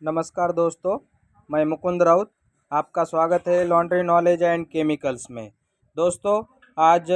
नमस्कार दोस्तों, मैं मुकुंद राउत। आपका स्वागत है लॉन्ड्री नॉलेज एंड केमिकल्स में। दोस्तों, आज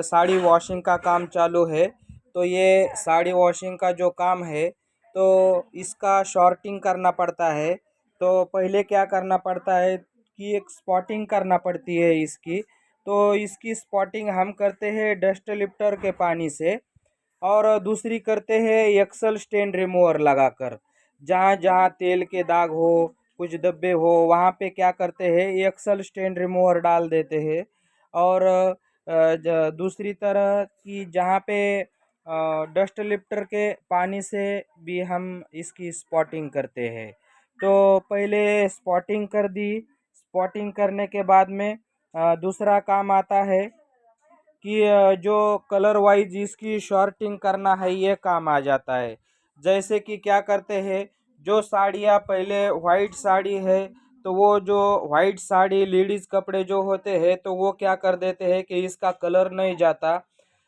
साड़ी वॉशिंग का काम चालू है। तो ये साड़ी वॉशिंग का जो काम है, तो इसका शॉर्टिंग करना पड़ता है। तो पहले क्या करना पड़ता है कि एक स्पॉटिंग करना पड़ती है इसकी। तो इसकी स्पॉटिंग हम करते हैं डस्ट लिफ्टर के पानी से, और दूसरी करते हैं एक्सल स्टेन रिमूवर लगाकर। जहाँ जहाँ तेल के दाग हो, कुछ धब्बे हो, वहाँ पे क्या करते हैं एक्सल स्टेन रिमूवर डाल देते हैं। और दूसरी तरह की जहाँ पे डस्ट लिफ्टर के पानी से भी हम इसकी स्पॉटिंग करते हैं। तो पहले स्पॉटिंग कर दी। स्पॉटिंग करने के बाद में दूसरा काम आता है कि जो कलर वाइज इसकी शॉर्टिंग करना है, ये काम आ जाता है। जैसे कि क्या करते हैं, जो साड़ियाँ पहले वाइट साड़ी है, तो वो जो वाइट साड़ी लेडीज़ कपड़े जो होते हैं, तो वो क्या कर देते हैं कि इसका कलर नहीं जाता।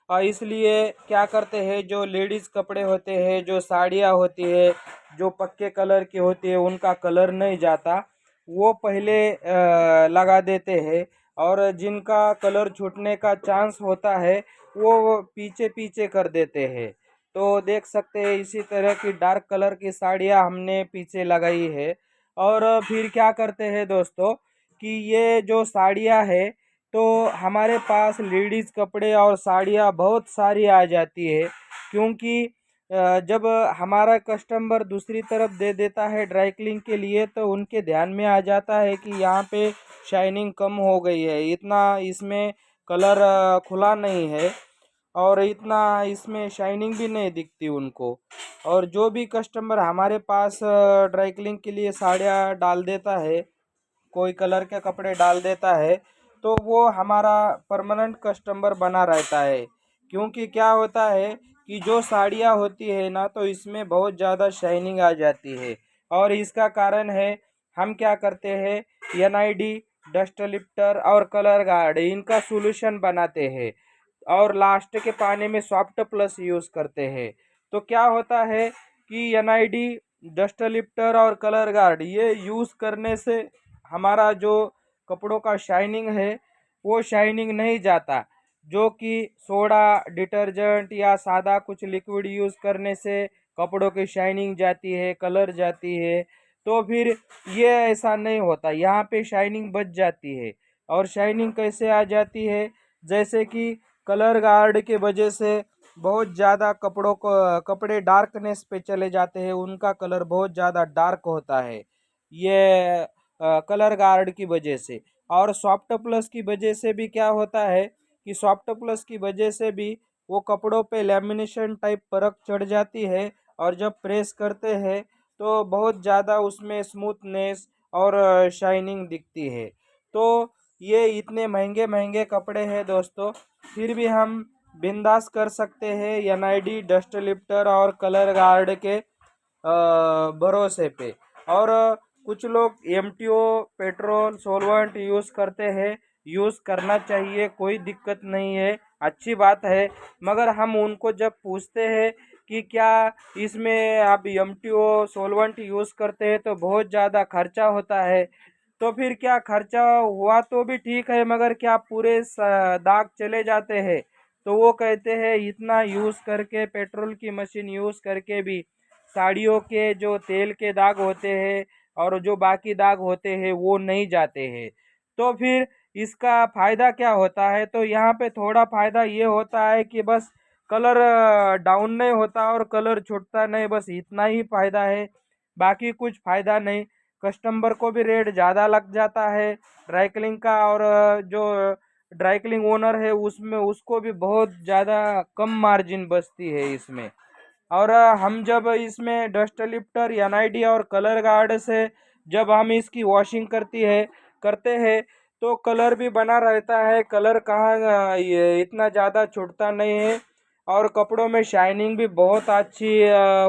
और इसलिए क्या करते हैं, जो लेडीज़ कपड़े होते हैं, जो साड़ियाँ होती है, जो पक्के कलर की होती है, उनका कलर नहीं जाता, वो पहले लगा देते हैं। और जिनका कलर छूटने का चांस होता है, वो पीछे पीछे कर देते हैं। तो देख सकते हैं इसी तरह की डार्क कलर की साड़ियाँ हमने पीछे लगाई है। और फिर क्या करते हैं दोस्तों कि ये जो साड़ियाँ है, तो हमारे पास लेडीज़ कपड़े और साड़ियाँ बहुत सारी आ जाती है। क्योंकि जब हमारा कस्टमर दूसरी तरफ दे देता है ड्राई क्लीनिंग के लिए, तो उनके ध्यान में आ जाता है कि यहाँ पे शाइनिंग कम हो गई है, इतना इसमें कलर खुला नहीं है, और इतना इसमें शाइनिंग भी नहीं दिखती उनको। और जो भी कस्टमर हमारे पास ड्राई क्लीनिंग के लिए साड़ियाँ डाल देता है, कोई कलर के कपड़े डाल देता है, तो वो हमारा परमानेंट कस्टमर बना रहता है। क्योंकि क्या होता है कि जो साड़ियाँ होती है ना, तो इसमें बहुत ज़्यादा शाइनिंग आ जाती है। और इसका कारण है, हम क्या करते हैं, NID, डस्ट लिफ्टर और कलर गार्ड, इनका सॉल्यूशन बनाते हैं। और लास्ट के पानी में सॉफ्ट प्लस यूज़ करते हैं। तो क्या होता है कि NID, डस्ट लिफ्टर और कलर गार्ड ये यूज़ करने से हमारा जो कपड़ों का शाइनिंग है, वो शाइनिंग नहीं जाता। जो कि सोडा, डिटर्जेंट या सादा कुछ लिक्विड यूज़ करने से कपड़ों की शाइनिंग जाती है, कलर जाती है। तो फिर ये ऐसा नहीं होता, यहाँ पे शाइनिंग बच जाती है। और शाइनिंग कैसे आ जाती है, जैसे कि कलर गार्ड के वजह से बहुत ज़्यादा कपड़े डार्कनेस पे चले जाते हैं, उनका कलर बहुत ज़्यादा डार्क होता है, ये कलर गार्ड की वजह से। और सॉफ्ट प्लस की वजह से भी क्या होता है कि सॉफ्ट प्लस की वजह से भी वो कपड़ों पे लेमिनेशन टाइप परत चढ़ जाती है, और जब प्रेस करते हैं तो बहुत ज़्यादा उसमें स्मूथनेस और शाइनिंग दिखती है। तो ये इतने महंगे महंगे कपड़े हैं दोस्तों, फिर भी हम बिंदास कर सकते हैं NID, डस्ट लिफ्टर और कलर गार्ड के भरोसे पे। और कुछ लोग MTO, पेट्रोल सॉल्वेंट यूज़ करते हैं। यूज़ करना चाहिए, कोई दिक्कत नहीं है, अच्छी बात है। मगर हम उनको जब पूछते हैं कि क्या इसमें आप MTO सॉल्वेंट यूज़ करते हैं तो बहुत ज़्यादा खर्चा होता है, तो फिर क्या खर्चा हुआ तो भी ठीक है, मगर क्या पूरे दाग चले जाते हैं? तो वो कहते हैं इतना यूज़ करके, पेट्रोल की मशीन यूज़ करके भी साड़ियों के जो तेल के दाग होते हैं और जो बाकी दाग होते हैं, वो नहीं जाते हैं। तो फिर इसका फ़ायदा क्या होता है? तो यहाँ पे थोड़ा फ़ायदा ये होता है कि बस कलर डाउन नहीं होता और कलर छूटता नहीं, बस इतना ही फ़ायदा है, बाकी कुछ फ़ायदा नहीं। कस्टमर को भी रेट ज़्यादा लग जाता है ड्राई क्लीनिंग का, और जो ड्राई क्लीनिंग ओनर है उसमें उसको भी बहुत ज़्यादा कम मार्जिन बचती है इसमें। और हम जब इसमें डस्ट लिफ्टर, NID और कलर गार्ड से जब हम इसकी वॉशिंग करते हैं, तो कलर भी बना रहता है, कलर कहाँ ये इतना ज़्यादा छूटता नहीं है। और कपड़ों में शाइनिंग भी बहुत अच्छी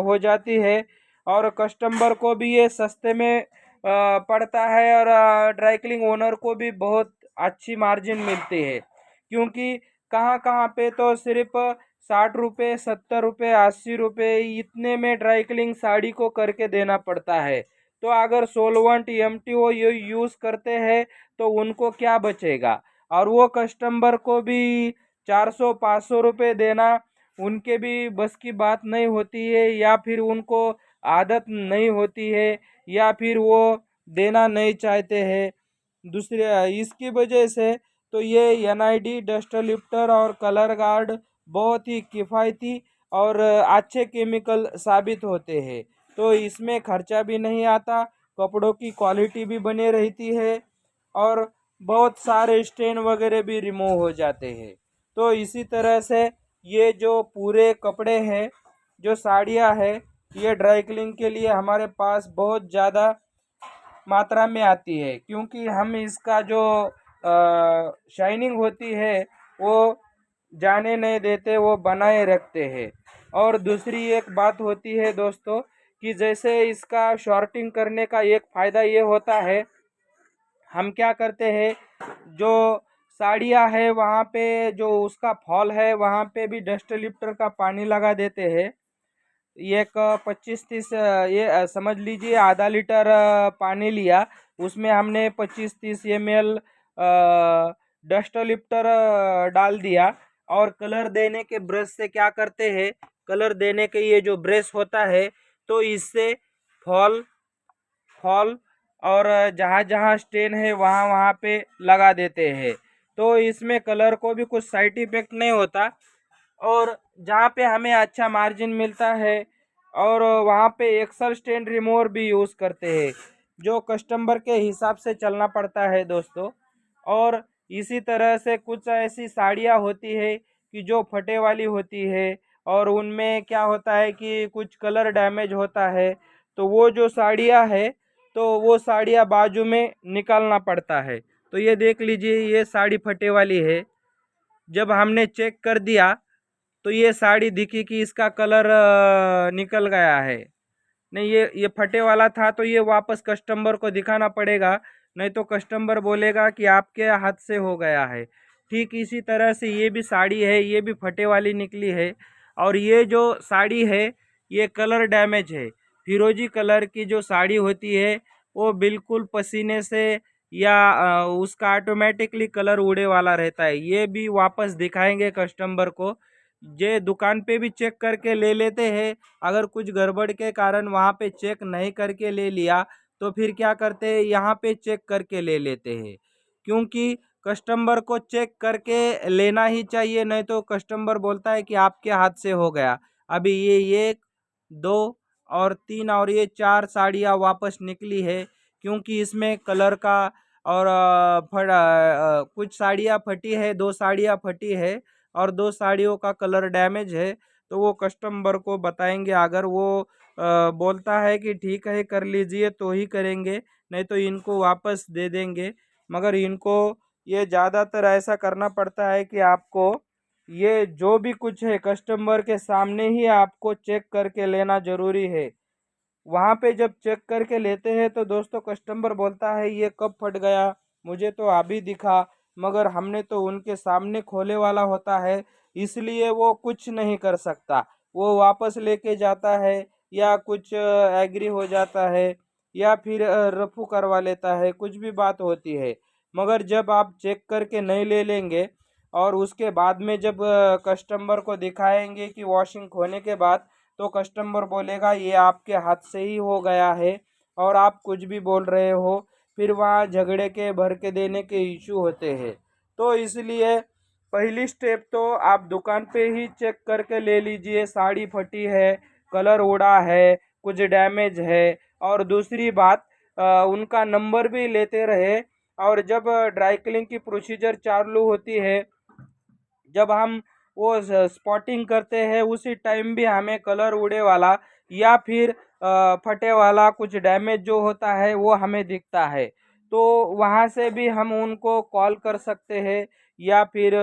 हो जाती है। और कस्टमर को भी ये सस्ते में पड़ता है, और ड्राई क्लीनिंग ओनर को भी बहुत अच्छी मार्जिन मिलती है। क्योंकि कहाँ कहाँ पे तो सिर्फ 60 रुपये, 70 रुपये, 80 रुपये इतने में ड्राई क्लीनिंग साड़ी को करके देना पड़ता है। तो अगर सोलवेंट एमटीओ ये यूज़ करते हैं तो उनको क्या बचेगा। और वो कस्टमर को भी 400-500 रुपये देना उनके भी बस की बात नहीं होती है, या फिर उनको आदत नहीं होती है, या फिर वो देना नहीं चाहते हैं। दूसरे इसकी वजह से तो ये एनआईडी डस्ट लिफ्टर और कलर गार्ड बहुत ही किफ़ायती और अच्छे केमिकल साबित होते हैं। तो इसमें खर्चा भी नहीं आता, कपड़ों की क्वालिटी भी बनी रहती है और बहुत सारे स्टेन वगैरह भी रिमूव हो जाते हैं। तो इसी तरह से ये जो पूरे कपड़े हैं, जो साड़ियाँ हैं, ये ड्राई क्लीनिंग के लिए हमारे पास बहुत ज़्यादा मात्रा में आती है, क्योंकि हम इसका जो शाइनिंग होती है वो जाने नहीं देते, वो बनाए रखते हैं। और दूसरी एक बात होती है दोस्तों कि जैसे इसका शॉर्टिंग करने का एक फ़ायदा ये होता है, हम क्या करते हैं, जो साड़ियाँ है वहाँ पे जो उसका फॉल है वहाँ पे भी डस्ट लिफ्टर का पानी लगा देते हैं। एक 25-30 ये समझ लीजिए आधा लीटर पानी लिया, उसमें हमने 25-30 ml डस्ट लिफ्टर डाल दिया। और कलर देने के ब्रश से क्या करते हैं, कलर देने के ये जो ब्रश होता है तो इससे फॉल फॉल और जहाँ जहाँ स्टेन है वहाँ वहाँ पे लगा देते हैं। तो इसमें कलर को भी कुछ साइड इफेक्ट नहीं होता, और जहाँ पे हमें अच्छा मार्जिन मिलता है और वहाँ पे एक्सल स्टेन रिमूवर भी यूज़ करते हैं, जो कस्टमर के हिसाब से चलना पड़ता है दोस्तों। और इसी तरह से कुछ ऐसी साड़ियाँ होती है कि जो फटे वाली होती है और उनमें क्या होता है कि कुछ कलर डैमेज होता है, तो वो जो साड़ियाँ है तो वो साड़ियाँ बाजू में निकालना पड़ता है। तो ये देख लीजिए, ये साड़ी फटे वाली है। जब हमने चेक कर दिया तो ये साड़ी दिखी कि इसका कलर निकल गया है। नहीं, ये फटे वाला था तो ये वापस कस्टमर को दिखाना पड़ेगा, नहीं तो कस्टमर बोलेगा कि आपके हाथ से हो गया है। ठीक इसी तरह से ये भी साड़ी है, ये भी फटे वाली निकली है। और ये जो साड़ी है ये कलर डैमेज है। फिरोजी कलर की जो साड़ी होती है वो बिल्कुल पसीने से या उसका ऑटोमेटिकली कलर उड़े वाला रहता है। ये भी वापस दिखाएंगे कस्टमर को। ये दुकान पे भी चेक करके ले लेते हैं। अगर कुछ गड़बड़ के कारण वहाँ पे चेक नहीं करके ले लिया तो फिर क्या करते हैं, यहाँ पे चेक करके ले लेते हैं, क्योंकि कस्टमर को चेक करके लेना ही चाहिए, नहीं तो कस्टमर बोलता है कि आपके हाथ से हो गया। अभी ये 1, 2 और 3 और ये 4 साड़ियाँ वापस निकली है, क्योंकि इसमें कलर का और कुछ साड़ियाँ फटी है, 2 साड़ियाँ फटी है और 2 साड़ियों का कलर डैमेज है। तो वो कस्टमर को बताएंगे, अगर वो बोलता है कि ठीक है कर लीजिए तो ही करेंगे, नहीं तो इनको वापस दे देंगे। मगर इनको ये ज़्यादातर ऐसा करना पड़ता है कि आपको ये जो भी कुछ है कस्टमर के सामने ही आपको चेक करके लेना ज़रूरी है। वहाँ पे जब चेक करके लेते हैं तो दोस्तों कस्टमर बोलता है ये कब फट गया, मुझे तो अभी दिखा, मगर हमने तो उनके सामने खोले वाला होता है, इसलिए वो कुछ नहीं कर सकता। वो वापस लेके जाता है या कुछ एग्री हो जाता है या फिर रफू करवा लेता है, कुछ भी बात होती है। मगर जब आप चेक करके नहीं ले लेंगे और उसके बाद में जब कस्टमर को दिखाएंगे कि वॉशिंग होने के बाद, तो कस्टमर बोलेगा ये आपके हाथ से ही हो गया है और आप कुछ भी बोल रहे हो, फिर वहाँ झगड़े के भर के देने के इशू होते हैं। तो इसलिए पहली स्टेप तो आप दुकान पे ही चेक करके ले लीजिए, साड़ी फटी है, कलर उड़ा है, कुछ डैमेज है। और दूसरी बात, उनका नंबर भी लेते रहे। और जब ड्राई क्लीनिंग की प्रोसीजर चालू होती है, जब हम वो स्पॉटिंग करते हैं उसी टाइम भी हमें कलर उड़े वाला या फिर फटे वाला कुछ डैमेज जो होता है वो हमें दिखता है, तो वहाँ से भी हम उनको कॉल कर सकते हैं या फिर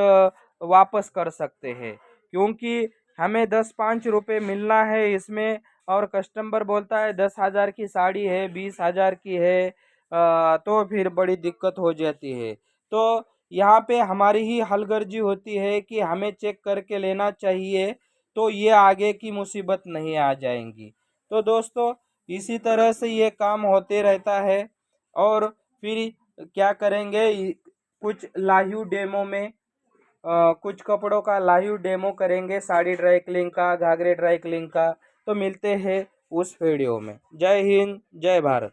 वापस कर सकते हैं, क्योंकि हमें 10-5 रुपये मिलना है इसमें। और कस्टमर बोलता है 10,000 की साड़ी है, 20,000 की है, तो फिर बड़ी दिक्कत हो जाती है। तो यहाँ पे हमारी ही हलगर्जी होती है कि हमें चेक करके लेना चाहिए तो ये आगे की मुसीबत नहीं आ जाएंगी। तो दोस्तों इसी तरह से ये काम होते रहता है। और फिर क्या करेंगे, कुछ लाइव डेमो में कुछ कपड़ों का लाइव डेमो करेंगे, साड़ी ड्राई क्लीन का, घाघरे ड्राई क्लीन का। तो मिलते हैं उस वीडियो में। जय हिंद, जय भारत।